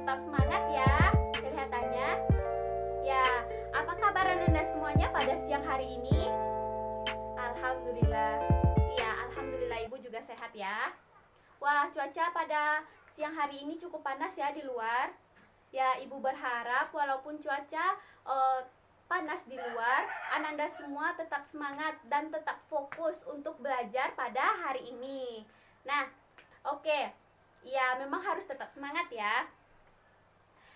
tetap semangat ya kelihatannya. Ya, apa kabar Ananda semuanya pada siang hari ini? Alhamdulillah. Iya, alhamdulillah Ibu juga sehat ya. Wah, cuaca pada siang hari ini cukup panas ya di luar. Ya, Ibu berharap walaupun cuaca panas di luar, Ananda semua tetap semangat dan tetap fokus untuk belajar pada hari ini. Nah, oke. Ya, memang harus tetap semangat ya.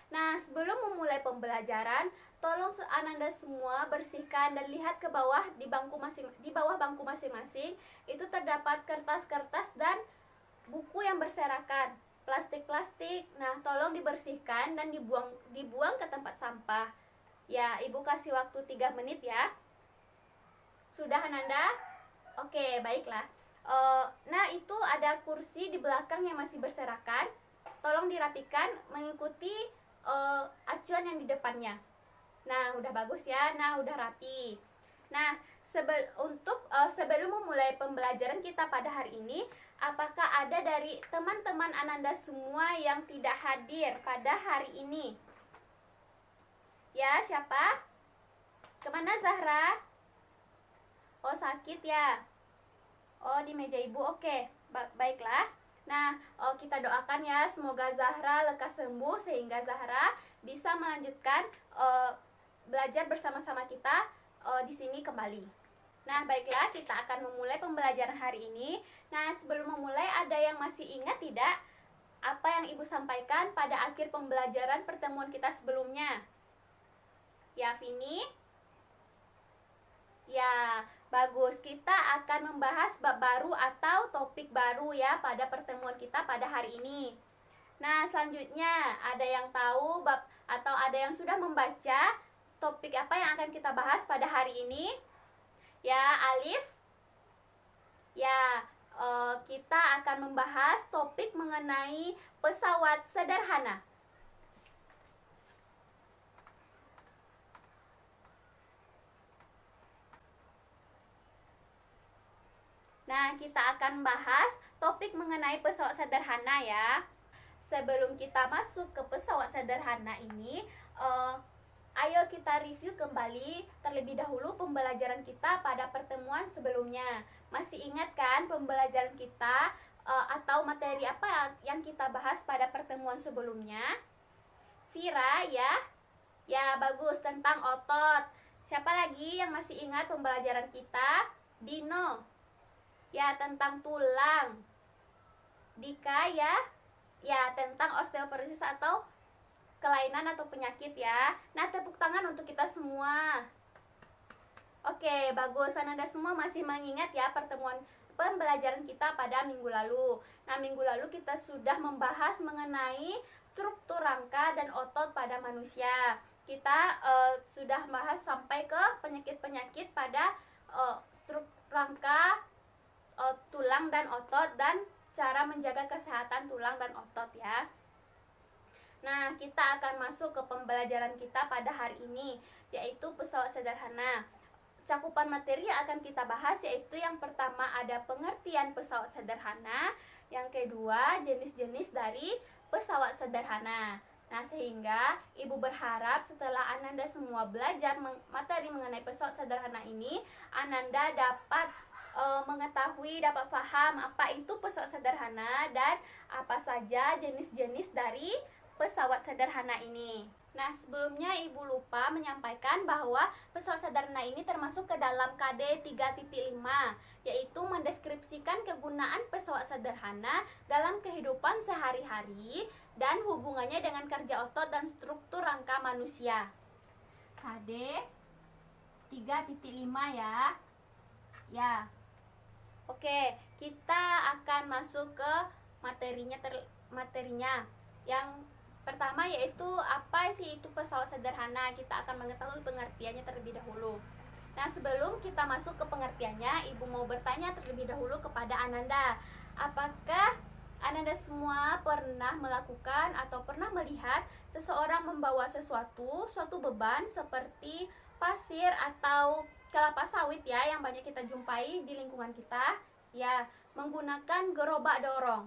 Nah, sebelum memulai pembelajaran, tolong Ananda semua bersihkan dan lihat ke bawah di bawah bangku masing-masing. Itu terdapat kertas-kertas dan buku yang berserakan, plastik-plastik. Nah, tolong dibersihkan dan dibuang ke tempat sampah. Ya, Ibu kasih waktu 3 menit ya. Sudah Ananda? Oke, baiklah. Nah, itu ada kursi di belakang yang masih berserakan. Tolong dirapikan mengikuti acuan yang di depannya. Nah, udah bagus ya. Nah, udah rapi. Nah, sebelum memulai pembelajaran kita pada hari ini, apakah ada dari teman-teman Ananda semua yang tidak hadir pada hari ini? Ya, siapa? Kemana Zahra? Oh, sakit ya? Oh, di meja Ibu. Oke, baiklah. Nah, kita doakan ya, semoga Zahra lekas sembuh sehingga Zahra bisa melanjutkan belajar bersama-sama kita di sini kembali. Nah, baiklah, kita akan memulai pembelajaran hari ini. Nah, sebelum memulai, ada yang masih ingat tidak apa yang Ibu sampaikan pada akhir pembelajaran pertemuan kita sebelumnya? Ya, Vini? Ya, bagus. Kita akan membahas bab baru atau topik baru ya pada pertemuan kita pada hari ini. Nah, selanjutnya ada yang tahu bab atau ada yang sudah membaca topik apa yang akan kita bahas pada hari ini? Ya, Alif? Ya, kita akan membahas topik mengenai pesawat sederhana. Nah, kita akan bahas topik mengenai pesawat sederhana ya. Sebelum kita masuk ke pesawat sederhana ini, ayo kita review kembali terlebih dahulu pembelajaran kita pada pertemuan sebelumnya. Masih ingat kan pembelajaran kita atau materi apa yang kita bahas pada pertemuan sebelumnya? Vira ya? Ya, bagus, tentang otot. Siapa lagi yang masih ingat pembelajaran kita? Dino. Ya, tentang tulang. Dika ya? Ya, tentang osteoporosis atau kelainan atau penyakit ya. Nah, tepuk tangan untuk kita semua. Oke, bagus. Ananda semua masih mengingat ya pertemuan pembelajaran kita pada minggu lalu. Nah, minggu lalu kita sudah membahas mengenai struktur rangka dan otot pada manusia. Kita sudah bahas sampai ke penyakit-penyakit pada struktur rangka, tulang dan otot, dan cara menjaga kesehatan tulang dan otot ya. Nah, kita akan masuk ke pembelajaran kita pada hari ini, yaitu pesawat sederhana. Cakupan materi yang akan kita bahas yaitu yang pertama ada pengertian pesawat sederhana, yang kedua jenis-jenis dari pesawat sederhana. Nah, sehingga Ibu berharap setelah Ananda semua belajar materi mengenai pesawat sederhana ini, Ananda dapat mengetahui, dapat paham apa itu pesawat sederhana dan apa saja jenis-jenis dari pesawat sederhana ini. Nah, sebelumnya Ibu lupa menyampaikan bahwa pesawat sederhana ini termasuk ke dalam KD 3.5, yaitu mendeskripsikan kegunaan pesawat sederhana dalam kehidupan sehari-hari dan hubungannya dengan kerja otot dan struktur rangka manusia. KD 3.5 ya. Ya. Oke, kita akan masuk ke materinya. Yang pertama yaitu apa sih itu pesawat sederhana. Kita akan mengetahui pengertiannya terlebih dahulu. Nah, sebelum kita masuk ke pengertiannya, Ibu mau bertanya terlebih dahulu kepada Ananda. Apakah Ananda semua pernah melakukan atau pernah melihat seseorang membawa suatu beban seperti pasir atau kelapa sawit ya, yang banyak kita jumpai di lingkungan kita ya, menggunakan gerobak dorong.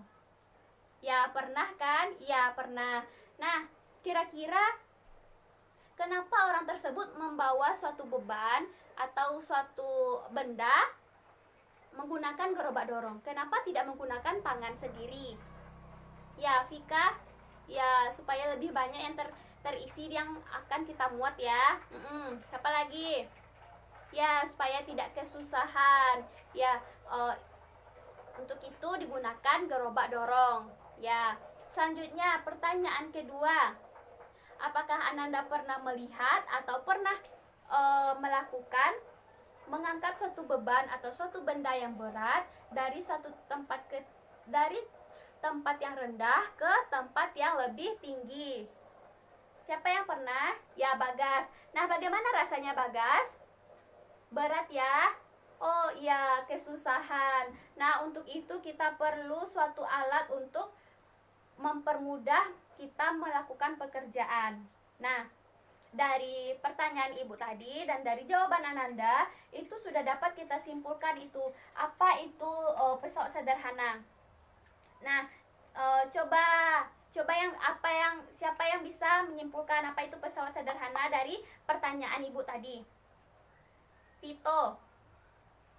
Ya, pernah kan? Ya, pernah. Nah, kira-kira kenapa orang tersebut membawa suatu beban atau suatu benda menggunakan gerobak dorong? Kenapa tidak menggunakan tangan sendiri? Ya, Vika, ya supaya lebih banyak yang terisi yang akan kita muat ya. Siapa lagi? Ya, supaya tidak kesusahan. Ya, untuk itu digunakan gerobak dorong. Ya, selanjutnya pertanyaan kedua. Apakah Ananda pernah melihat atau pernah melakukan mengangkat suatu beban atau suatu benda yang berat dari tempat yang rendah ke tempat yang lebih tinggi? Siapa yang pernah? Ya, Bagas. Nah, bagaimana rasanya, Bagas? Berat ya? Oh iya, kesusahan. Nah, untuk itu kita perlu suatu alat untuk mempermudah kita melakukan pekerjaan. Nah, dari pertanyaan Ibu tadi dan dari jawaban Ananda, itu sudah dapat kita simpulkan itu apa itu pesawat sederhana. Nah, siapa yang bisa menyimpulkan apa itu pesawat sederhana dari pertanyaan Ibu tadi? Vito.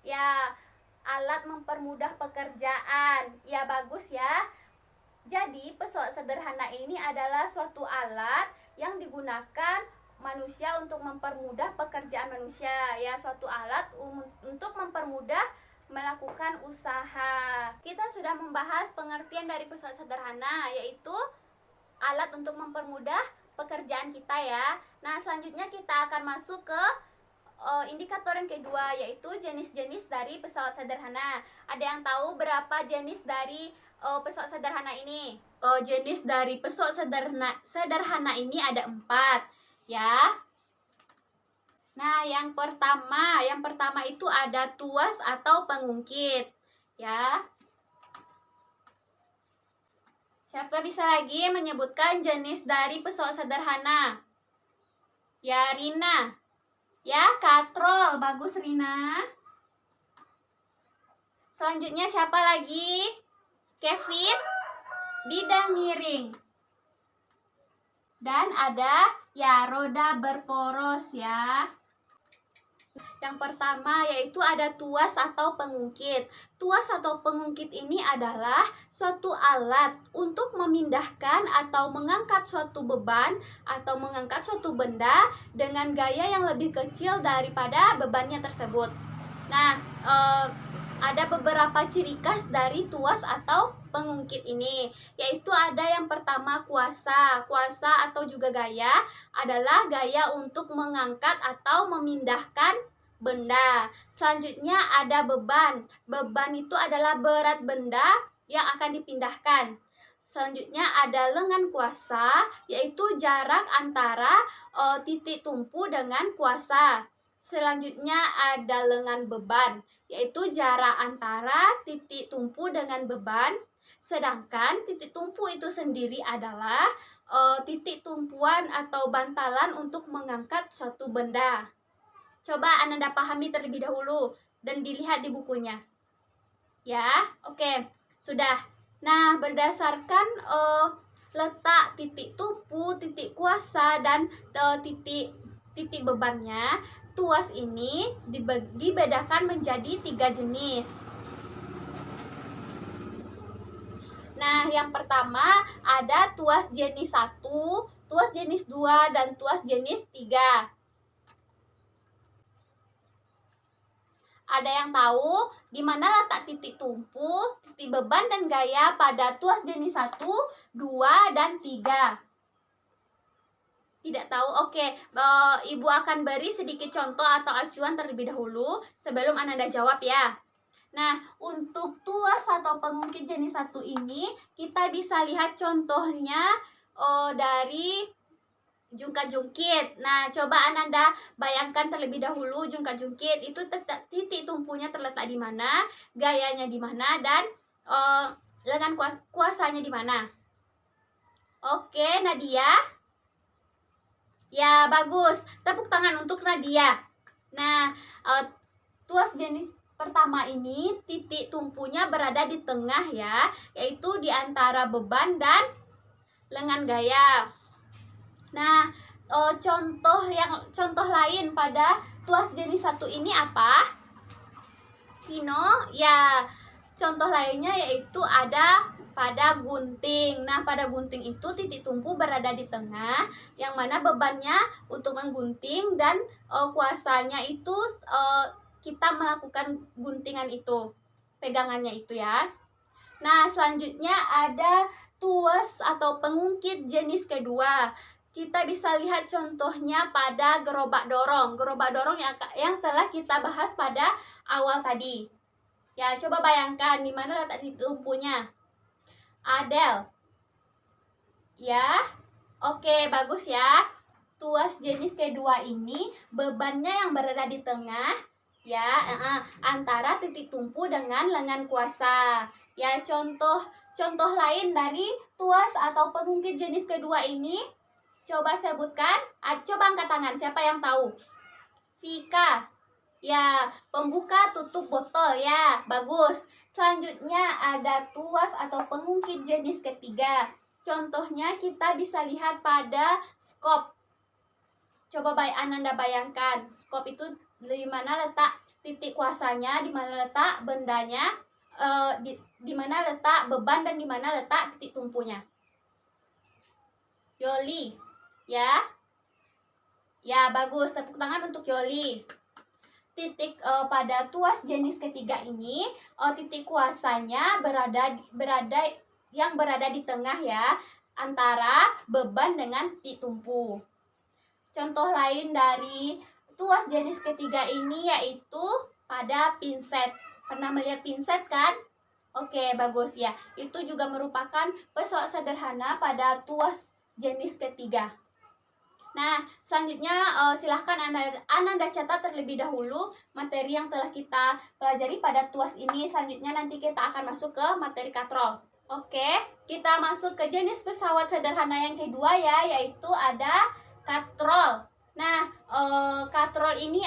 Ya, alat mempermudah pekerjaan. Ya, bagus ya. Jadi, pesawat sederhana ini adalah suatu alat yang digunakan manusia untuk mempermudah pekerjaan manusia. Ya, suatu alat untuk mempermudah melakukan usaha. Kita sudah membahas pengertian dari pesawat sederhana, yaitu alat untuk mempermudah pekerjaan kita ya. Nah, selanjutnya kita akan masuk ke indikator yang kedua, yaitu jenis-jenis dari pesawat sederhana. Ada yang tahu berapa jenis dari pesawat sederhana ini? Jenis dari pesawat sederhana ini ada 4 ya. Nah, yang pertama itu ada tuas atau pengungkit ya. Siapa bisa lagi menyebutkan jenis dari pesawat sederhana? Ya, Rina. Ya, katrol. Bagus, Rina. Selanjutnya siapa lagi? Kevin. Bidang miring. Dan ada ya roda berporos ya. Yang pertama yaitu ada tuas atau pengungkit. Tuas atau pengungkit ini adalah suatu alat untuk memindahkan atau mengangkat suatu beban atau mengangkat suatu benda dengan gaya yang lebih kecil daripada bebannya tersebut. Nah, ada beberapa ciri khas dari tuas atau pengungkit ini, yaitu ada yang pertama kuasa. Kuasa atau juga gaya adalah gaya untuk mengangkat atau memindahkan benda. Selanjutnya ada beban. Beban itu adalah berat benda yang akan dipindahkan. Selanjutnya ada lengan kuasa, yaitu jarak antara titik tumpu dengan kuasa. Selanjutnya ada lengan beban, yaitu jarak antara titik tumpu dengan beban. Sedangkan titik tumpu itu sendiri adalah titik tumpuan atau bantalan untuk mengangkat suatu benda. Coba Ananda pahami terlebih dahulu dan dilihat di bukunya. Ya, oke, sudah. Nah, berdasarkan letak titik tumpu, titik kuasa, dan titik bebannya, tuas ini dibedakan menjadi 3 jenis. Nah, yang pertama ada tuas jenis 1, tuas jenis 2, dan tuas jenis 3. Ada yang tahu di mana letak titik tumpu, titik beban, dan gaya pada tuas jenis 1, 2, dan 3? Tidak tahu? Oke, Ibu akan beri sedikit contoh atau acuan terlebih dahulu sebelum Ananda jawab ya. Nah, untuk tuas atau pengungkit jenis 1 ini, kita bisa lihat contohnya dari jungkat-jungkit. Nah, coba Ananda bayangkan terlebih dahulu jungkat-jungkit itu titik tumpunya terletak di mana, gayanya di mana, dan lengan kuasanya di mana. Oke, Nadia. Ya, bagus. Tepuk tangan untuk Nadia. Nah, tuas jenis pertama ini titik tumpunya berada di tengah ya, yaitu di antara beban dan lengan gaya. Nah, contoh lain pada tuas jenis 1 ini apa? Vino, ya. Contoh lainnya yaitu ada pada gunting. Nah, pada gunting itu titik tumpu berada di tengah, yang mana bebannya untuk menggunting dan kuasanya itu kita melakukan guntingan itu, pegangannya itu ya. Nah, selanjutnya ada tuas atau pengungkit jenis kedua. Kita bisa lihat contohnya pada gerobak dorong. Gerobak dorong yang telah kita bahas pada awal tadi. Ya, coba bayangkan di mana letak titik tumpunya. Adel. Ya. Oke, bagus ya. Tuas jenis kedua ini bebannya yang berada di tengah ya, antara titik tumpu dengan lengan kuasa. Ya, contoh lain dari tuas atau pengungkit jenis kedua ini coba sebutkan. Coba angkat tangan, siapa yang tahu? Vika. Ya, pembuka tutup botol ya, bagus. Selanjutnya ada tuas atau pengungkit jenis ketiga. Contohnya kita bisa lihat pada skop. Coba Ananda bayangkan, skop itu di mana letak titik kuasanya, di mana letak bendanya, di mana letak beban dan di mana letak titik tumpunya. Yoli, ya. Ya, bagus. Tepuk tangan untuk Yoli. Pada tuas jenis ketiga ini, titik kuasanya berada di tengah ya, antara beban dengan titik tumpu. Contoh lain dari tuas jenis ketiga ini yaitu pada pinset. Pernah melihat pinset kan? Oke, bagus ya. Itu juga merupakan pesawat sederhana pada tuas jenis ketiga. Nah, selanjutnya silahkan Ananda catat terlebih dahulu materi yang telah kita pelajari pada tuas ini. Selanjutnya nanti kita akan masuk ke materi katrol. Oke, kita masuk ke jenis pesawat sederhana yang kedua ya, yaitu ada katrol. Nah, katrol ini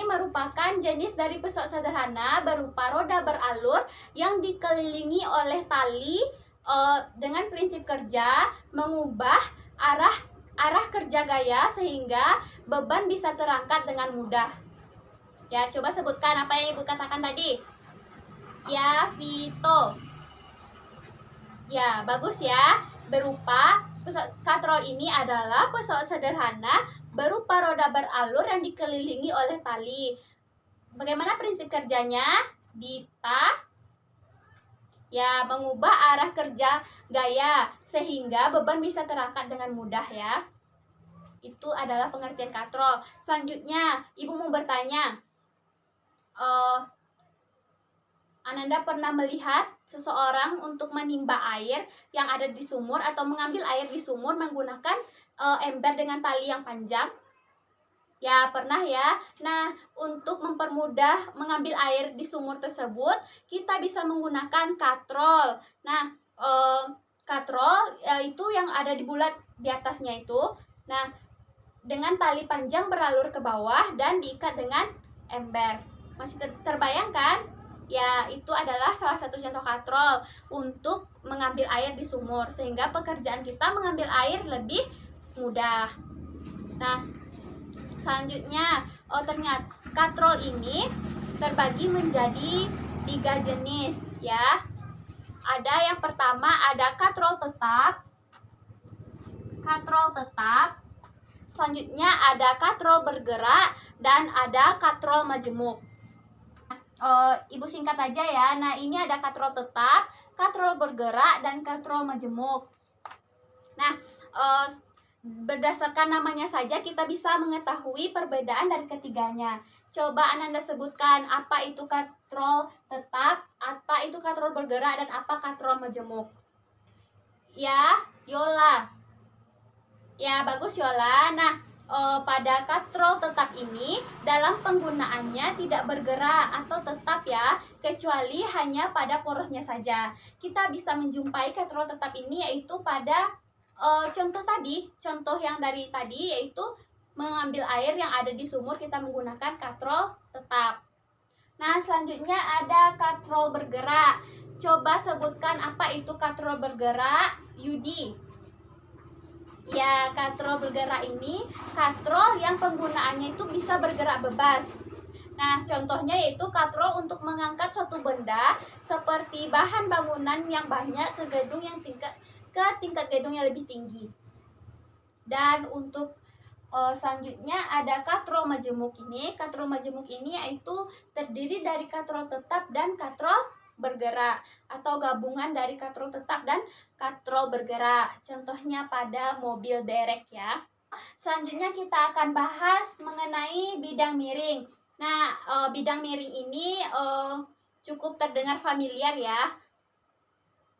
merupakan jenis dari pesawat sederhana berupa roda beralur yang dikelilingi oleh tali dengan prinsip kerja mengubah arah kerja gaya sehingga beban bisa terangkat dengan mudah. Ya, coba sebutkan apa yang Ibu katakan tadi. Ya, Vito. Ya, bagus ya. Berupa katrol ini adalah pesawat sederhana berupa roda beralur yang dikelilingi oleh tali. Bagaimana prinsip kerjanya? Dita ya, mengubah arah kerja gaya sehingga beban bisa terangkat dengan mudah ya. Itu adalah pengertian katrol. Selanjutnya, Ibu mau bertanya, Ananda pernah melihat seseorang untuk menimba air yang ada di sumur atau mengambil air di sumur menggunakan ember dengan tali yang panjang? Ya, pernah ya. Nah, untuk mempermudah mengambil air di sumur tersebut, kita bisa menggunakan katrol. Nah, katrol itu yang ada di bulat di atasnya itu. Nah, dengan tali panjang beralur ke bawah dan diikat dengan ember. Masih terbayangkan? Ya, itu adalah salah satu contoh katrol untuk mengambil air di sumur, sehingga pekerjaan kita mengambil air lebih mudah. Nah, selanjutnya, ternyata katrol ini terbagi menjadi 3 jenis ya. Ada yang pertama ada katrol tetap. Selanjutnya ada katrol bergerak dan ada katrol majemuk. Ibu singkat aja ya. Nah, ini ada katrol tetap, katrol bergerak dan katrol majemuk. Nah, berdasarkan namanya saja kita bisa mengetahui perbedaan dari ketiganya. Coba Ananda sebutkan apa itu katrol tetap, apa itu katrol bergerak, dan apa katrol majemuk. Ya, Yola. Ya, bagus Yola. Nah, pada katrol tetap ini dalam penggunaannya tidak bergerak atau tetap ya, kecuali hanya pada porosnya saja. Kita bisa menjumpai katrol tetap ini yaitu pada contoh yang dari tadi, yaitu mengambil air yang ada di sumur, kita menggunakan katrol tetap. Nah, selanjutnya ada katrol bergerak. Coba sebutkan apa itu katrol bergerak, Yudi. Ya, katrol bergerak ini katrol yang penggunaannya itu bisa bergerak bebas. Nah, contohnya yaitu katrol untuk mengangkat suatu benda seperti bahan bangunan yang banyak ke tingkat gedung yang lebih tinggi. Dan untuk selanjutnya ada katrol majemuk ini. Katrol majemuk ini yaitu terdiri dari katrol tetap dan katrol bergerak atau gabungan dari katrol tetap dan katrol bergerak. Contohnya pada mobil derek ya. Selanjutnya kita akan bahas mengenai bidang miring. Nah, bidang miring ini cukup terdengar familiar ya.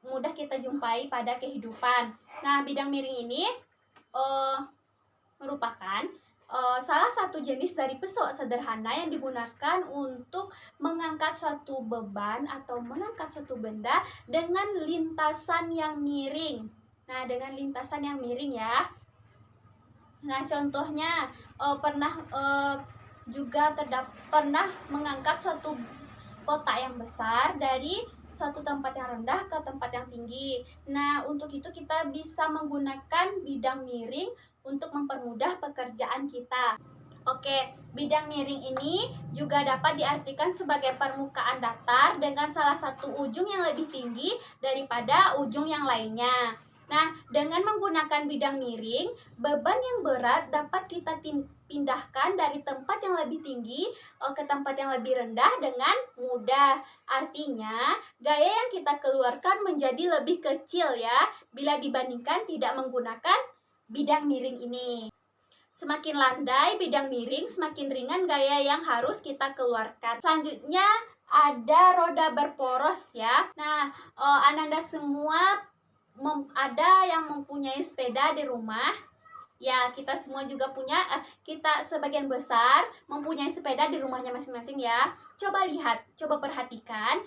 Mudah kita jumpai pada kehidupan. Nah, bidang miring ini merupakan salah satu jenis dari pesawat sederhana yang digunakan untuk mengangkat suatu beban atau mengangkat suatu benda dengan lintasan yang miring. Nah, dengan lintasan yang miring ya. Nah, contohnya pernah mengangkat suatu kotak yang besar dari suatu tempat yang rendah ke tempat yang tinggi. Nah, untuk itu kita bisa menggunakan bidang miring untuk mempermudah pekerjaan kita. Oke, bidang miring ini juga dapat diartikan sebagai permukaan datar dengan salah satu ujung yang lebih tinggi daripada ujung yang lainnya. Nah, dengan menggunakan bidang miring, beban yang berat dapat kita pindahkan dari tempat yang lebih tinggi ke tempat yang lebih rendah dengan mudah. Artinya, gaya yang kita keluarkan menjadi lebih kecil ya bila dibandingkan tidak menggunakan bidang miring ini. Semakin landai bidang miring, semakin ringan gaya yang harus kita keluarkan. Selanjutnya ada roda berporos ya. Nah, Ananda semua ada yang mempunyai sepeda di rumah. Ya, kita semua juga punya, kita sebagian besar mempunyai sepeda di rumahnya masing-masing ya. Coba lihat, coba perhatikan,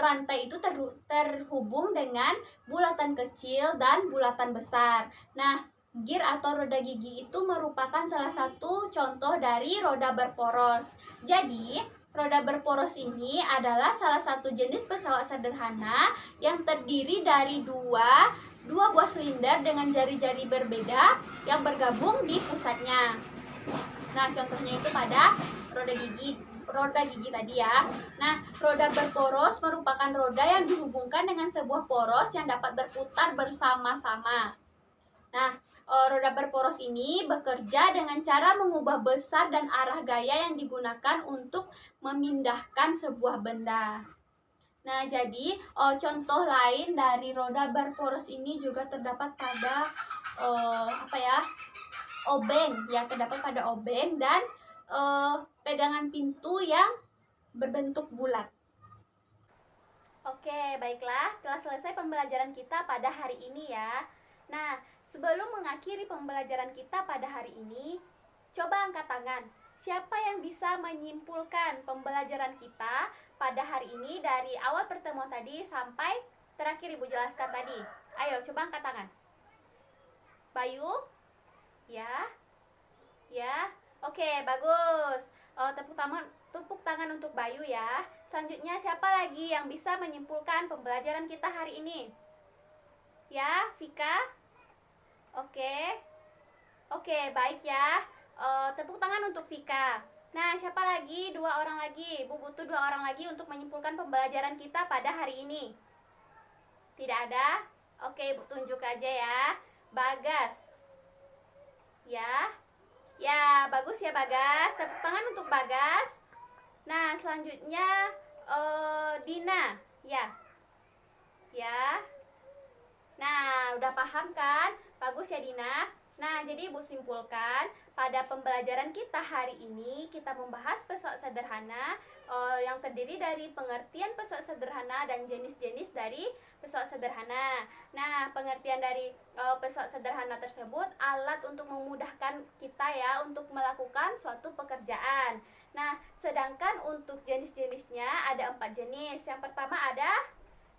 rantai itu terhubung dengan bulatan kecil dan bulatan besar. Nah, gear atau roda gigi itu merupakan salah satu contoh dari roda berporos. Jadi, roda berporos ini adalah salah satu jenis pesawat sederhana yang terdiri dari dua buah silinder dengan jari-jari berbeda yang bergabung di pusatnya. Nah, contohnya itu pada roda gigi tadi ya. Nah, roda berporos merupakan roda yang dihubungkan dengan sebuah poros yang dapat berputar bersama-sama. Nah, roda berporos ini bekerja dengan cara mengubah besar dan arah gaya yang digunakan untuk memindahkan sebuah benda. Nah, jadi contoh lain dari roda berporos ini juga terdapat pada obeng ya, terdapat pada obeng dan pegangan pintu yang berbentuk bulat. Oke, baiklah, telah selesai pembelajaran kita pada hari ini ya. Nah, sebelum mengakhiri pembelajaran kita pada hari ini, coba angkat tangan. Siapa yang bisa menyimpulkan pembelajaran kita pada hari ini dari awal pertemuan tadi sampai terakhir Ibu jelaskan tadi? Ayo, coba angkat tangan. Bayu? Ya? Ya? Oke, bagus. Tepuk tangan untuk Bayu ya. Selanjutnya, siapa lagi yang bisa menyimpulkan pembelajaran kita hari ini? Ya, Vika? Oke, baik ya. Tepuk tangan untuk Vika. Nah, siapa lagi? 2 orang lagi. Ibu butuh 2 orang lagi untuk menyimpulkan pembelajaran kita pada hari ini. Tidak ada? Oke, Ibu tunjuk aja ya. Bagas. Ya. Ya, bagus ya Bagas. Tepuk tangan untuk Bagas. Nah, selanjutnya Dina. Ya. Ya. Nah, udah paham kan? Bagus ya Dina. Nah, jadi Ibu simpulkan pada pembelajaran kita hari ini kita membahas pesawat sederhana yang terdiri dari pengertian pesawat sederhana dan jenis-jenis dari pesawat sederhana. Nah, pengertian dari pesawat sederhana tersebut alat untuk memudahkan kita ya untuk melakukan suatu pekerjaan. Nah, sedangkan untuk jenis-jenisnya ada 4 jenis. Yang pertama ada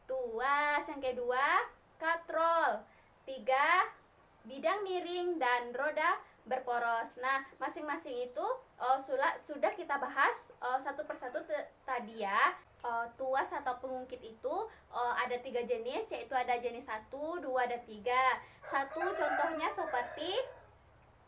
tuas, yang kedua katrol, 3 bidang miring dan roda berporos. Nah, masing-masing itu sudah kita bahas satu persatu tadi ya. Tuas atau pengungkit itu ada 3 jenis, yaitu ada jenis 1, 2, dan 3. 1 contohnya seperti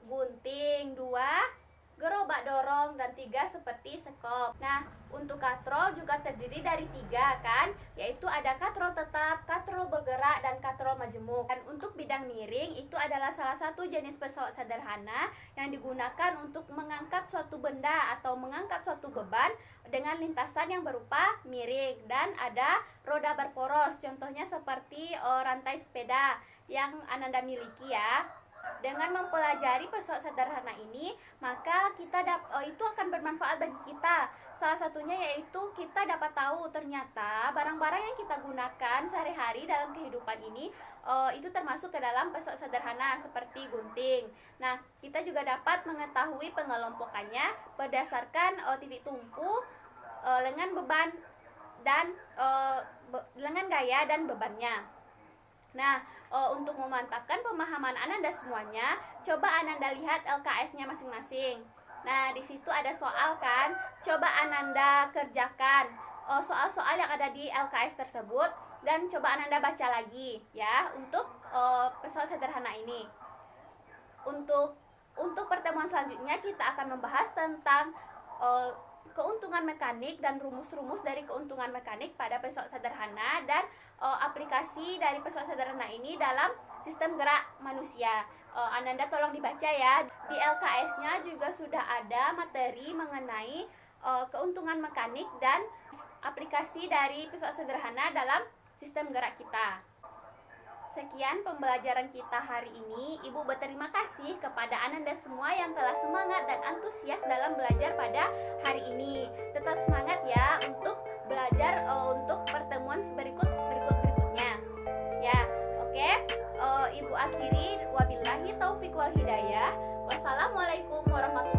gunting, 2 gerobak dorong, dan 3 seperti sekop. Nah, untuk katrol juga terdiri dari 3 kan, yaitu ada katrol tetap, katrol bergerak, dan katrol majemuk. Dan untuk bidang miring itu adalah salah satu jenis pesawat sederhana yang digunakan untuk mengangkat suatu benda atau mengangkat suatu beban dengan lintasan yang berupa miring, dan ada roda berporos, contohnya seperti rantai sepeda yang Ananda miliki ya. Dengan mempelajari pesawat sederhana ini, maka kita itu akan bermanfaat bagi kita. Salah satunya yaitu kita dapat tahu ternyata barang-barang yang kita gunakan sehari-hari dalam kehidupan ini itu termasuk ke dalam pesawat sederhana seperti gunting. Nah, kita juga dapat mengetahui pengelompokannya berdasarkan titik tumpu, lengan beban, dan lengan gaya dan bebannya. Nah, untuk memantapkan pemahaman Ananda semuanya, coba Ananda lihat LKS-nya masing-masing. Nah, di situ ada soal kan? Coba Ananda kerjakan soal-soal yang ada di LKS tersebut dan coba Ananda baca lagi ya untuk pesawat sederhana ini. Untuk pertemuan selanjutnya kita akan membahas tentang keuntungan mekanik dan rumus-rumus dari keuntungan mekanik pada pesawat sederhana dan aplikasi dari pesawat sederhana ini dalam sistem gerak manusia. Ananda tolong dibaca ya. Di LKS-nya juga sudah ada materi mengenai keuntungan mekanik dan aplikasi dari pesawat sederhana dalam sistem gerak kita. Sekian pembelajaran kita hari ini. Ibu berterima kasih kepada Ananda semua yang telah semangat dan antusias dalam belajar pada hari ini. Tetap semangat ya untuk belajar untuk pertemuan berikutnya. Ya, oke. Ibu akhiri, wabillahi taufiq wal hidayah. Wassalamualaikum warahmatullahi wabarakatuh.